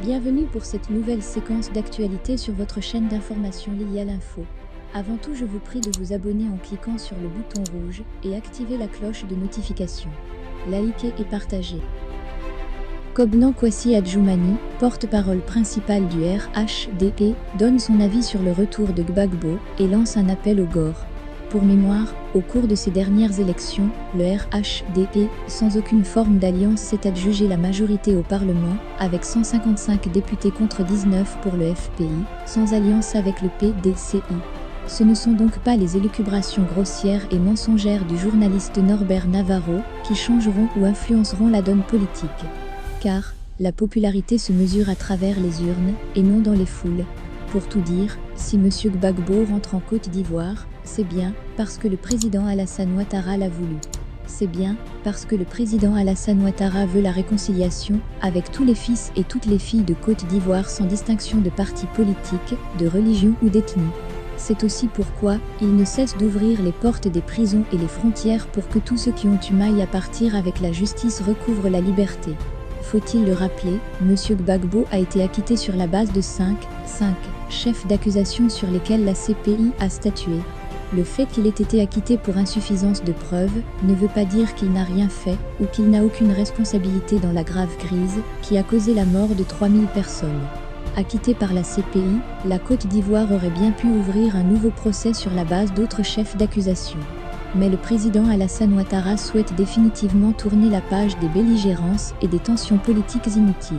Bienvenue pour cette nouvelle séquence d'actualité sur votre chaîne d'information Lilial Info. Avant tout, je vous prie de vous abonner en cliquant sur le bouton rouge et activer la cloche de notification. Likez et partagez. Kobnan Kwasi Adjoumani, porte-parole principal du RHDP, donne son avis sur le retour de Gbagbo et lance un appel au GOR. Pour mémoire, au cours de ces dernières élections, le RHDP, sans aucune forme d'alliance, s'est adjugé la majorité au Parlement, avec 155 députés contre 19 pour le FPI, sans alliance avec le PDCI. Ce ne sont donc pas les élucubrations grossières et mensongères du journaliste Norbert Navarro qui changeront ou influenceront la donne politique. Car la popularité se mesure à travers les urnes et non dans les foules. Pour tout dire, si M. Gbagbo rentre en Côte d'Ivoire, c'est bien parce que le président Alassane Ouattara l'a voulu. C'est bien parce que le président Alassane Ouattara veut la réconciliation avec tous les fils et toutes les filles de Côte d'Ivoire sans distinction de parti politique, de religion ou d'ethnie. C'est aussi pourquoi il ne cesse d'ouvrir les portes des prisons et les frontières pour que tous ceux qui ont eu maille à partir avec la justice recouvrent la liberté. Faut-il le rappeler, M. Gbagbo a été acquitté sur la base de 5 chefs d'accusation sur lesquels la CPI a statué. Le fait qu'il ait été acquitté pour insuffisance de preuves ne veut pas dire qu'il n'a rien fait ou qu'il n'a aucune responsabilité dans la grave crise qui a causé la mort de 3000 personnes. Acquitté par la CPI, la Côte d'Ivoire aurait bien pu ouvrir un nouveau procès sur la base d'autres chefs d'accusation. Mais le président Alassane Ouattara souhaite définitivement tourner la page des belligérances et des tensions politiques inutiles.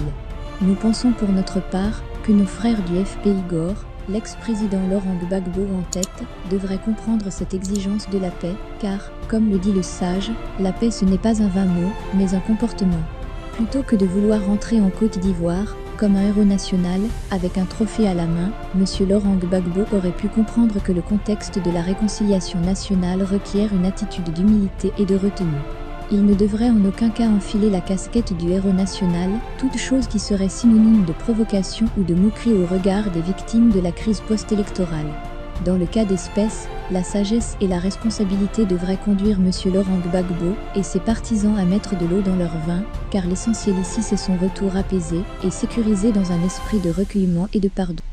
Nous pensons pour notre part que nos frères du FPI GOR, l'ex-président Laurent Gbagbo en tête, devraient comprendre cette exigence de la paix, car, comme le dit le sage, la paix ce n'est pas un vain mot, mais un comportement. Plutôt que de vouloir rentrer en Côte d'Ivoire, comme un héros national, avec un trophée à la main, M. Laurent Gbagbo aurait pu comprendre que le contexte de la réconciliation nationale requiert une attitude d'humilité et de retenue. Il ne devrait en aucun cas enfiler la casquette du héros national, toute chose qui serait synonyme de provocation ou de moquerie au regard des victimes de la crise post-électorale. Dans le cas d'espèce, la sagesse et la responsabilité devraient conduire M. Laurent Gbagbo et ses partisans à mettre de l'eau dans leur vin, car l'essentiel ici c'est son retour apaisé et sécurisé dans un esprit de recueillement et de pardon.